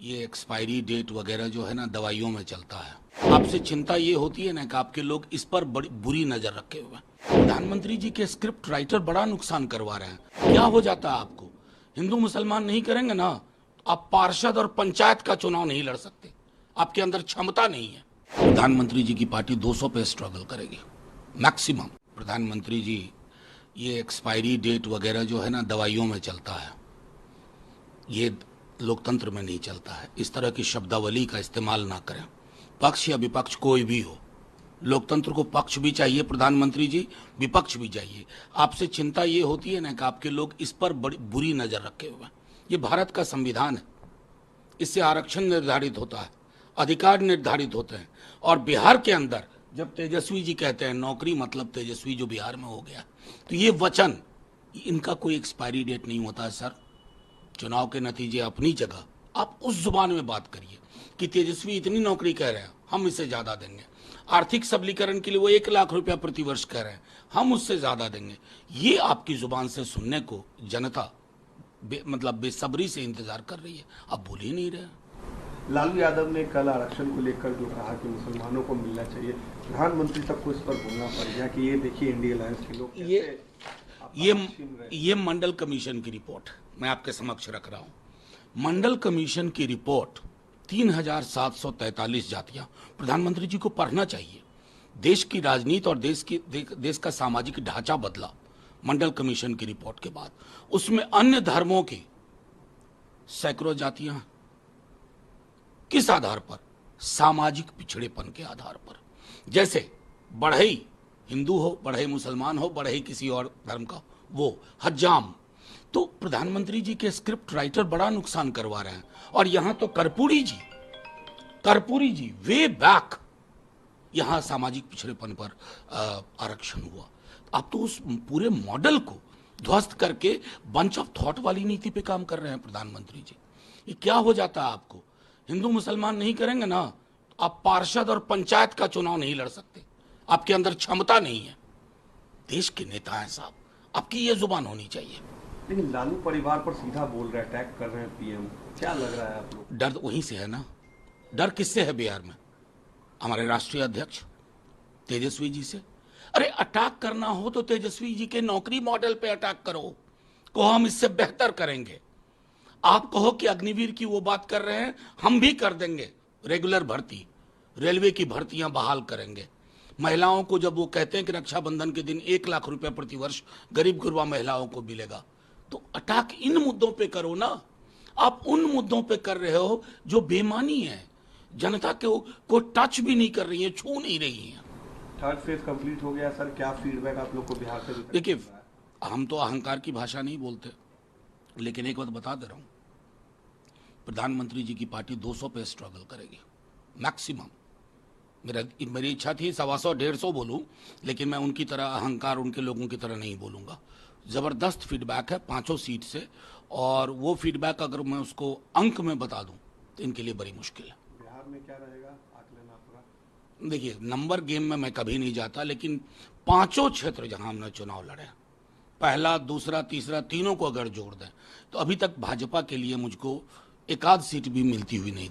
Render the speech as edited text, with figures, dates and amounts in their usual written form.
ये expiry date वगैरह जो है ना दवाइयों में चलता है। आपसे चिंता ये होती है ना कि आपके लोग इस पर बड़ी बुरी नजर रखे हुए हैं। प्रधानमंत्री जी के स्क्रिप्ट राइटर बड़ा नुकसान करवा रहे हैं। क्या हो जाता है आपको? हिंदू मुसलमान नहीं करेंगे ना तो आप पार्षद और पंचायत का चुनाव नहीं लड़ सकते। आपके अंदर क्षमता नहीं है। प्रधानमंत्री जी की पार्टी 200 पे स्ट्रगल करेगी मैक्सिमम। प्रधानमंत्री जी ये एक्सपायरी डेट वगैरह जो है ना दवाइयों में चलता है, ये लोकतंत्र में नहीं चलता है। इस तरह की शब्दावली का इस्तेमाल ना करें, पक्ष या विपक्ष कोई भी हो। लोकतंत्र को पक्ष भी चाहिए प्रधानमंत्री जी, विपक्ष भी चाहिए। आपसे चिंता ये होती है ना कि आपके लोग इस पर बड़ी बुरी नजर रखे हुए हैं। ये भारत का संविधान है, इससे आरक्षण निर्धारित होता है, अधिकार निर्धारित होते हैं। और बिहार के अंदर जब तेजस्वी जी कहते हैं नौकरी मतलब तेजस्वी जो बिहार में हो गया, तो ये वचन इनका कोई एक्सपायरी डेट नहीं होता है सर। चुनाव के नतीजे अपनी जगह, आप उस जुबान में बात करिए कि तेजस्वी इतनी नौकरी कह रहे हैं, हम इससे ज्यादा देंगे। आर्थिक सबलीकरण के लिए वो 1 लाख रुपया प्रतिवर्ष कह रहे हैं, हम उससे ज्यादा देंगे। ये आपकी जुबान से सुनने को जनता मतलब बेसब्री से इंतजार कर रही है। आप बोल ही नहीं रहे। लालू यादव ने कल आरक्षण को लेकर जो कहा कि मुसलमानों को मिलना चाहिए, प्रधानमंत्री तक को इस पर बोलना पड़ गया कि ये देखिए इंडिया अलायंस के लोग ये मंडल कमीशन की रिपोर्ट मैं आपके समक्ष रख रहा हूं। मंडल कमीशन की रिपोर्ट 3743 जातियां, प्रधानमंत्री जी को पढ़ना चाहिए। देश की राजनीति और देश का सामाजिक ढांचा बदला मंडल कमीशन की रिपोर्ट के बाद। उसमें अन्य धर्मों की सैकड़ों जातियां, किस आधार पर? सामाजिक पिछड़ेपन के आधार पर। जैसे बढ़ई हिंदू हो, बढ़ई मुसलमान हो, बढ़ई किसी और धर्म का, वो हज्जाम। तो प्रधानमंत्री जी के स्क्रिप्ट राइटर बड़ा नुकसान करवा रहे हैं। और यहां तो कर्पूरी जी वे बैक यहां सामाजिक पिछड़ेपन पर आरक्षण हुआ। आप तो उस पूरे मॉडल को ध्वस्त करके बंच ऑफ थॉट वाली नीति पे काम कर रहे हैं प्रधानमंत्री जी। ये क्या हो जाता है आपको? हिंदू मुसलमान नहीं करेंगे ना तो आप पार्षद और पंचायत का चुनाव नहीं लड़ सकते। आपके अंदर क्षमता नहीं है। देश के नेता हैं साहब, आपकी ये जुबान होनी चाहिए। लेकिन लालू परिवार पर सीधा बोल रहे हैं, अटैक कर रहे हैं पीएम, क्या लग रहा है आप लोग? डर वहीं से है ना। डर किससे है बिहार में? हमारे राष्ट्रीय अध्यक्ष तेजस्वी जी से। अरे अटैक करना हो तो तेजस्वी जी के नौकरी मॉडल पे अटैक करो, कहो हम इससे बेहतर करेंगे। आप कहो कि अग्निवीर की वो बात कर रहे हैं, हम भी कर देंगे। रेगुलर भर्ती, रेलवे की भर्तियां बहाल करेंगे। महिलाओं को जब वो कहते हैं कि रक्षाबंधन के दिन 1 लाख रुपया प्रतिवर्ष गरीब गुरबा महिलाओं को मिलेगा, तो अटैक इन मुद्दों पे करो ना। आप उन मुद्दों पे कर रहे हो जो बेमानी है, जनता को टच भी नहीं कर रही है, छू नहीं रही है। थर्ड फेज कंप्लीट हो गया सर, क्या फीडबैक आप लोग को बिहार से? देखिए, हम तो अहंकार की भाषा नहीं बोलते, लेकिन एक बात बता दे रहा हूं, प्रधानमंत्री जी की पार्टी 200 पे स्ट्रगल करेगी मैक्सिमम। मेरी इच्छा थी 125 150 बोलूं, लेकिन मैं उनकी तरह अहंकार उनके लोगों की तरह नहीं बोलूंगा। जबरदस्त फीडबैक है 5 सीट से, और वो फीडबैक अगर मैं उसको अंक में बता दूं तो इनके लिए बड़ी मुश्किल है। बिहार में क्या रहेगा आकलन आपका? देखिए, नंबर गेम में मैं कभी नहीं जाता, लेकिन 5 क्षेत्र जहां हमने चुनाव लड़े, पहला, दूसरा, तीसरा, तीनों को अगर जोड़ दें तो अभी तक भाजपा के लिए मुझको 1 आध सीट भी मिलती हुई नहीं।